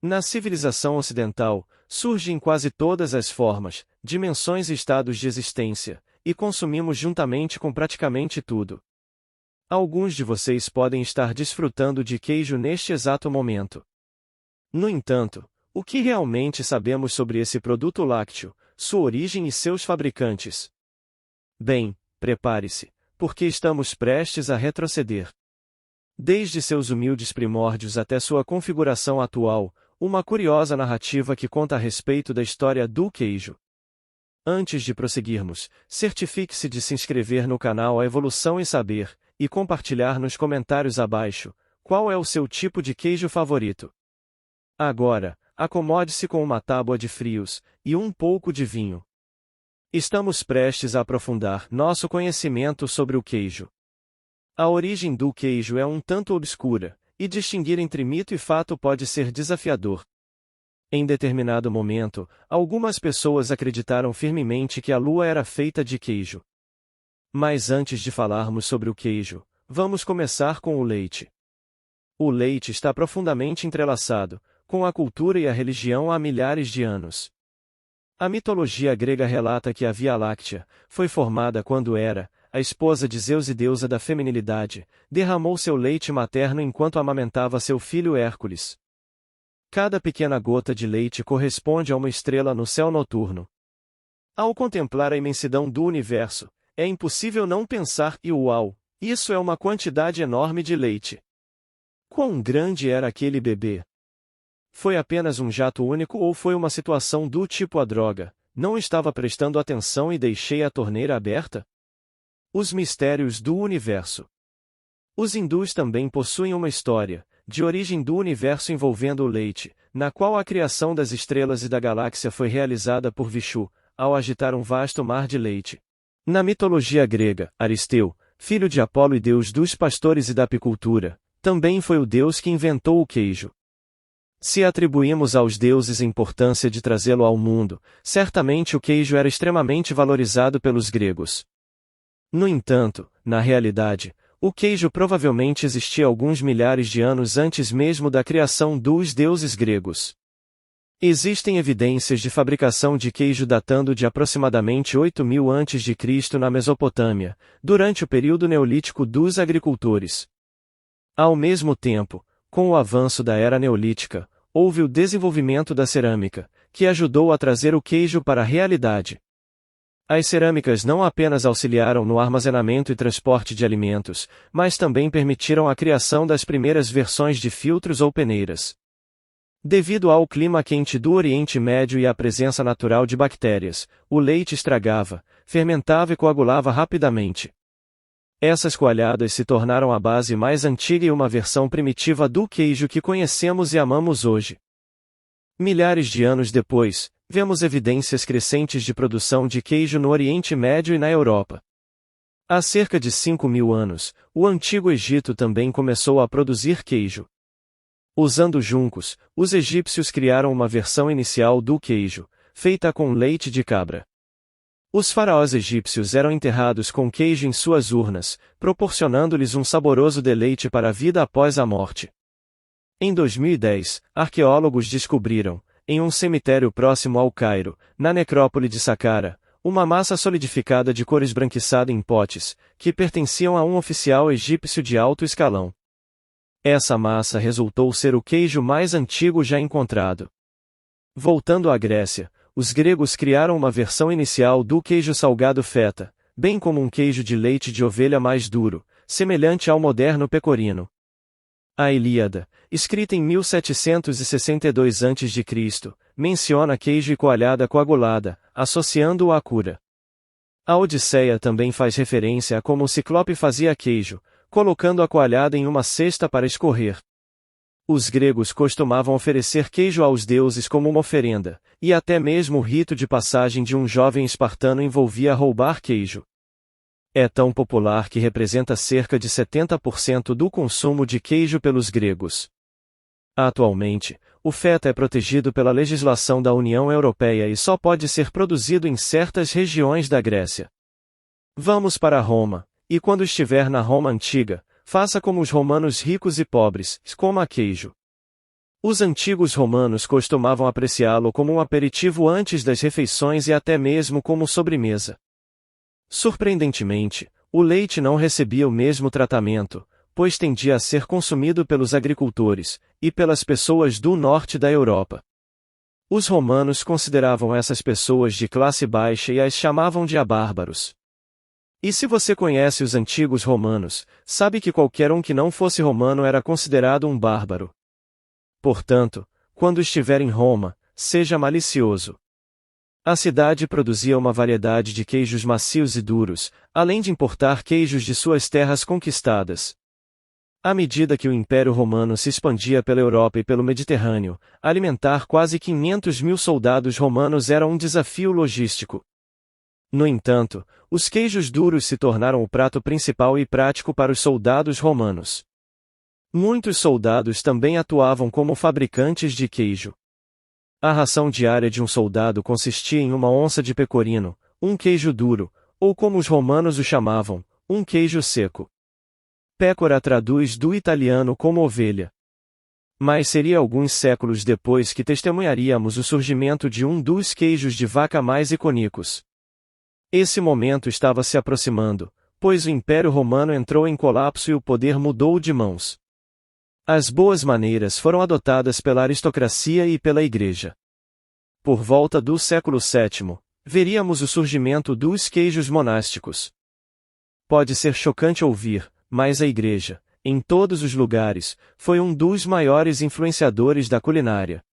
Na civilização ocidental, surge em quase todas as formas, dimensões e estados de existência, e consumimos juntamente com praticamente tudo. Alguns de vocês podem estar desfrutando de queijo neste exato momento. No entanto, o que realmente sabemos sobre esse produto lácteo, sua origem e seus fabricantes? Bem, prepare-se, porque estamos prestes a retroceder. Desde seus humildes primórdios até sua configuração atual, uma curiosa narrativa que conta a respeito da história do queijo. Antes de prosseguirmos, certifique-se de se inscrever no canal A Evolução e Saber, e compartilhar nos comentários abaixo qual é o seu tipo de queijo favorito. Agora, acomode-se com uma tábua de frios e um pouco de vinho. Estamos prestes a aprofundar nosso conhecimento sobre o queijo. A origem do queijo é um tanto obscura, e distinguir entre mito e fato pode ser desafiador. Em determinado momento, algumas pessoas acreditaram firmemente que a lua era feita de queijo. Mas antes de falarmos sobre o queijo, vamos começar com o leite. O leite está profundamente entrelaçado com a cultura e a religião há milhares de anos. A mitologia grega relata que a Via Láctea foi formada quando Hera, a esposa de Zeus e deusa da feminilidade, derramou seu leite materno enquanto amamentava seu filho Hércules. Cada pequena gota de leite corresponde a uma estrela no céu noturno. Ao contemplar a imensidão do universo, é impossível não pensar e uau, isso é uma quantidade enorme de leite. Quão grande era aquele bebê? Foi apenas um jato único ou foi uma situação do tipo a droga, não estava prestando atenção e deixei a torneira aberta? Os mistérios do universo. Os hindus também possuem uma história, de origem do universo envolvendo o leite, na qual a criação das estrelas e da galáxia foi realizada por Vishu, ao agitar um vasto mar de leite. Na mitologia grega, Aristeu, filho de Apolo e deus dos pastores e da apicultura, também foi o deus que inventou o queijo. Se atribuímos aos deuses a importância de trazê-lo ao mundo, certamente o queijo era extremamente valorizado pelos gregos. No entanto, na realidade, o queijo provavelmente existia alguns milhares de anos antes mesmo da criação dos deuses gregos. Existem evidências de fabricação de queijo datando de aproximadamente 8.000 a.C. na Mesopotâmia, durante o período neolítico dos agricultores. Ao mesmo tempo, com o avanço da era neolítica, houve o desenvolvimento da cerâmica, que ajudou a trazer o queijo para a realidade. As cerâmicas não apenas auxiliaram no armazenamento e transporte de alimentos, mas também permitiram a criação das primeiras versões de filtros ou peneiras. Devido ao clima quente do Oriente Médio e à presença natural de bactérias, o leite estragava, fermentava e coagulava rapidamente. Essas coalhadas se tornaram a base mais antiga e uma versão primitiva do queijo que conhecemos e amamos hoje. Milhares de anos depois, vemos evidências crescentes de produção de queijo no Oriente Médio e na Europa. Há cerca de 5.000 anos, o Antigo Egito também começou a produzir queijo. Usando juncos, os egípcios criaram uma versão inicial do queijo, feita com leite de cabra. Os faraós egípcios eram enterrados com queijo em suas urnas, proporcionando-lhes um saboroso deleite para a vida após a morte. Em 2010, arqueólogos descobriram, em um cemitério próximo ao Cairo, na necrópole de Saqqara, uma massa solidificada de cor esbranquiçada em potes, que pertenciam a um oficial egípcio de alto escalão. Essa massa resultou ser o queijo mais antigo já encontrado. Voltando à Grécia, os gregos criaram uma versão inicial do queijo salgado feta, bem como um queijo de leite de ovelha mais duro, semelhante ao moderno pecorino. A Ilíada, escrita em 1762 a.C., menciona queijo e coalhada coagulada, associando-o à cura. A Odisseia também faz referência a como o Ciclope fazia queijo, colocando a coalhada em uma cesta para escorrer. Os gregos costumavam oferecer queijo aos deuses como uma oferenda, e até mesmo o rito de passagem de um jovem espartano envolvia roubar queijo. É tão popular que representa cerca de 70% do consumo de queijo pelos gregos. Atualmente, o feta é protegido pela legislação da União Europeia e só pode ser produzido em certas regiões da Grécia. Vamos para Roma, e quando estiver na Roma antiga, faça como os romanos ricos e pobres, coma queijo. Os antigos romanos costumavam apreciá-lo como um aperitivo antes das refeições e até mesmo como sobremesa. Surpreendentemente, o leite não recebia o mesmo tratamento, pois tendia a ser consumido pelos agricultores e pelas pessoas do norte da Europa. Os romanos consideravam essas pessoas de classe baixa e as chamavam de abárbaros. E se você conhece os antigos romanos, sabe que qualquer um que não fosse romano era considerado um bárbaro. Portanto, quando estiver em Roma, seja malicioso. A cidade produzia uma variedade de queijos macios e duros, além de importar queijos de suas terras conquistadas. À medida que o Império Romano se expandia pela Europa e pelo Mediterrâneo, alimentar quase 500.000 soldados romanos era um desafio logístico. No entanto, os queijos duros se tornaram o prato principal e prático para os soldados romanos. Muitos soldados também atuavam como fabricantes de queijo. A ração diária de um soldado consistia em uma onça de pecorino, um queijo duro, ou como os romanos o chamavam, um queijo seco. Pecora traduz do italiano como ovelha. Mas seria alguns séculos depois que testemunharíamos o surgimento de um dos queijos de vaca mais icônicos. Esse momento estava se aproximando, pois o Império Romano entrou em colapso e o poder mudou de mãos. As boas maneiras foram adotadas pela aristocracia e pela Igreja. Por volta do século VII, veríamos o surgimento dos queijos monásticos. Pode ser chocante ouvir, mas a Igreja, em todos os lugares, foi um dos maiores influenciadores da culinária.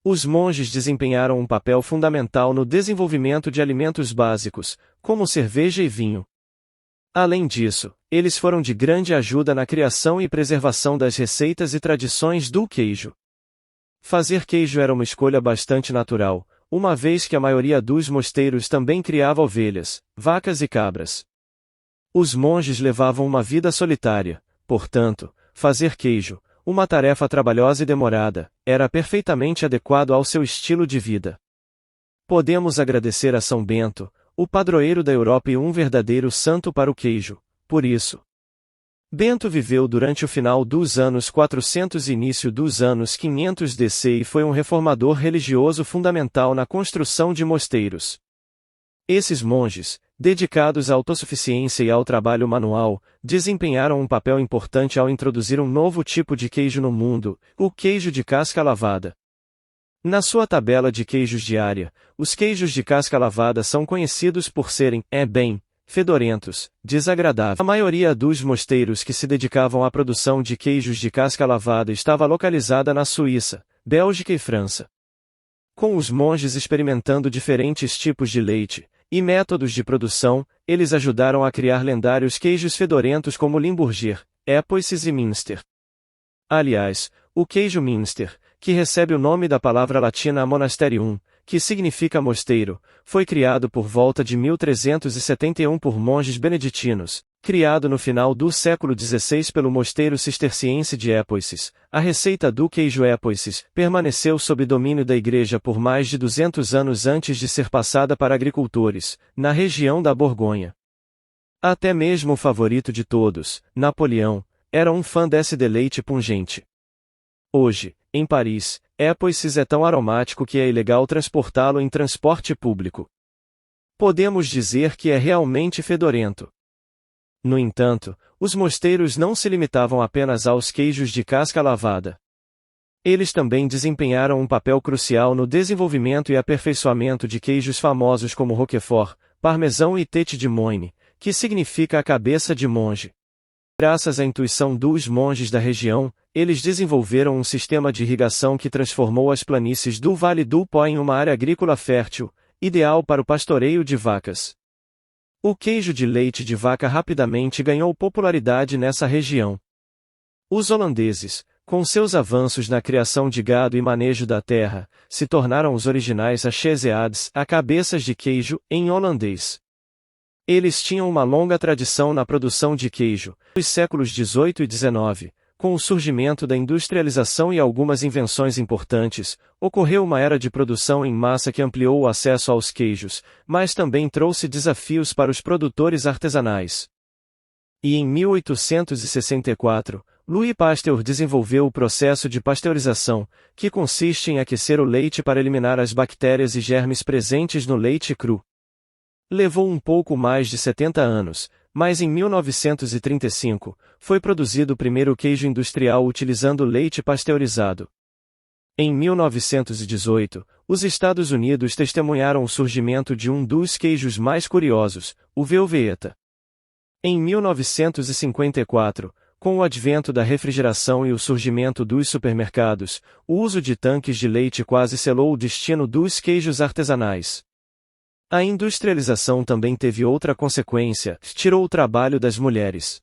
Os monges desempenharam um papel fundamental no desenvolvimento de alimentos básicos, como cerveja e vinho. Além disso, eles foram de grande ajuda na criação e preservação das receitas e tradições do queijo. Fazer queijo era uma escolha bastante natural, uma vez que a maioria dos mosteiros também criava ovelhas, vacas e cabras. Os monges levavam uma vida solitária, portanto, fazer queijo, uma tarefa trabalhosa e demorada, era perfeitamente adequado ao seu estilo de vida. Podemos agradecer a São Bento, o padroeiro da Europa e um verdadeiro santo para o queijo, por isso. Bento viveu durante o final dos anos 400 e início dos anos 500 DC e foi um reformador religioso fundamental na construção de mosteiros. Esses monges, dedicados à autossuficiência e ao trabalho manual, desempenharam um papel importante ao introduzir um novo tipo de queijo no mundo, o queijo de casca lavada. Na sua tabela de queijos diária, os queijos de casca lavada são conhecidos por serem, fedorentos, desagradáveis. A maioria dos mosteiros que se dedicavam à produção de queijos de casca lavada estava localizada na Suíça, Bélgica e França. Com os monges experimentando diferentes tipos de leite e métodos de produção, eles ajudaram a criar lendários queijos fedorentos como Limburger, Epoisses e Münster. Aliás, o queijo Münster, que recebe o nome da palavra latina monasterium, que significa mosteiro, foi criado por volta de 1371 por monges beneditinos, criado no final do século XVI pelo mosteiro cisterciense de Epoisses. A receita do queijo Epoisses permaneceu sob domínio da Igreja por mais de 200 anos antes de ser passada para agricultores, na região da Borgonha. Até mesmo o favorito de todos, Napoleão, era um fã desse deleite pungente. Hoje, em Paris, Epoisses é tão aromático que é ilegal transportá-lo em transporte público. Podemos dizer que é realmente fedorento. No entanto, os mosteiros não se limitavam apenas aos queijos de casca lavada. Eles também desempenharam um papel crucial no desenvolvimento e aperfeiçoamento de queijos famosos como Roquefort, Parmesão e Tête de Moine, que significa a cabeça de monge. Graças à intuição dos monges da região, eles desenvolveram um sistema de irrigação que transformou as planícies do Vale do Pó em uma área agrícola fértil, ideal para o pastoreio de vacas. O queijo de leite de vaca rapidamente ganhou popularidade nessa região. Os holandeses, com seus avanços na criação de gado e manejo da terra, se tornaram os originais achezeads, a cabeças de queijo, em holandês. Eles tinham uma longa tradição na produção de queijo. Nos séculos XVIII e XIX, com o surgimento da industrialização e algumas invenções importantes, ocorreu uma era de produção em massa que ampliou o acesso aos queijos, mas também trouxe desafios para os produtores artesanais. E em 1864, Louis Pasteur desenvolveu o processo de pasteurização, que consiste em aquecer o leite para eliminar as bactérias e germes presentes no leite cru. Levou um pouco mais de 70 anos, mas em 1935, foi produzido o primeiro queijo industrial utilizando leite pasteurizado. Em 1918, os Estados Unidos testemunharam o surgimento de um dos queijos mais curiosos, o Velveeta. Em 1954, com o advento da refrigeração e o surgimento dos supermercados, o uso de tanques de leite quase selou o destino dos queijos artesanais. A industrialização também teve outra consequência: tirou o trabalho das mulheres.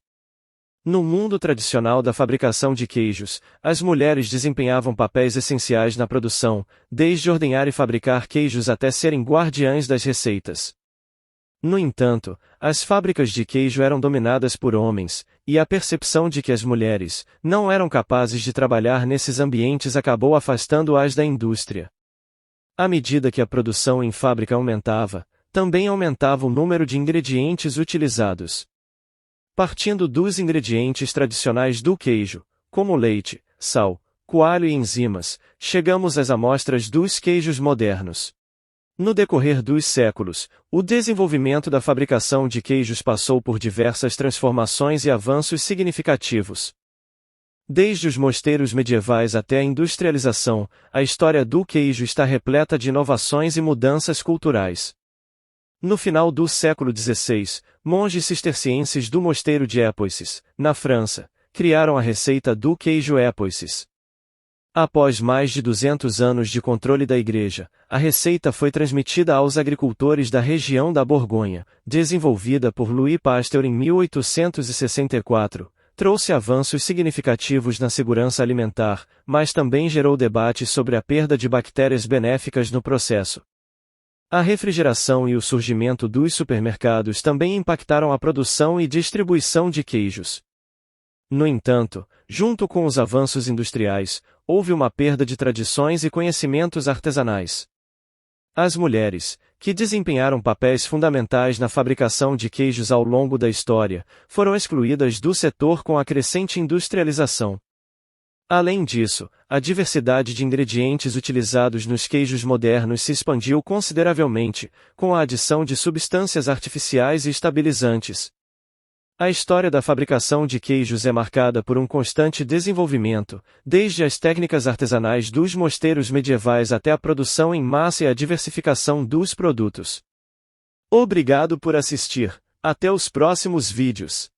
No mundo tradicional da fabricação de queijos, as mulheres desempenhavam papéis essenciais na produção, desde ordenhar e fabricar queijos até serem guardiãs das receitas. No entanto, as fábricas de queijo eram dominadas por homens, e a percepção de que as mulheres não eram capazes de trabalhar nesses ambientes acabou afastando-as da indústria. À medida que a produção em fábrica aumentava, também aumentava o número de ingredientes utilizados. Partindo dos ingredientes tradicionais do queijo, como leite, sal, coalho e enzimas, chegamos às amostras dos queijos modernos. No decorrer dos séculos, o desenvolvimento da fabricação de queijos passou por diversas transformações e avanços significativos. Desde os mosteiros medievais até a industrialização, a história do queijo está repleta de inovações e mudanças culturais. No final do século XVI, monges cistercienses do mosteiro de Époisses, na França, criaram a receita do queijo Époisses. Após mais de 200 anos de controle da Igreja, a receita foi transmitida aos agricultores da região da Borgonha, desenvolvida por Louis Pasteur em 1864, trouxe avanços significativos na segurança alimentar, mas também gerou debates sobre a perda de bactérias benéficas no processo. A refrigeração e o surgimento dos supermercados também impactaram a produção e distribuição de queijos. No entanto, junto com os avanços industriais, houve uma perda de tradições e conhecimentos artesanais. As mulheres, que desempenharam papéis fundamentais na fabricação de queijos ao longo da história, foram excluídas do setor com a crescente industrialização. Além disso, a diversidade de ingredientes utilizados nos queijos modernos se expandiu consideravelmente, com a adição de substâncias artificiais e estabilizantes. A história da fabricação de queijos é marcada por um constante desenvolvimento, desde as técnicas artesanais dos mosteiros medievais até a produção em massa e a diversificação dos produtos. Obrigado por assistir. Até os próximos vídeos.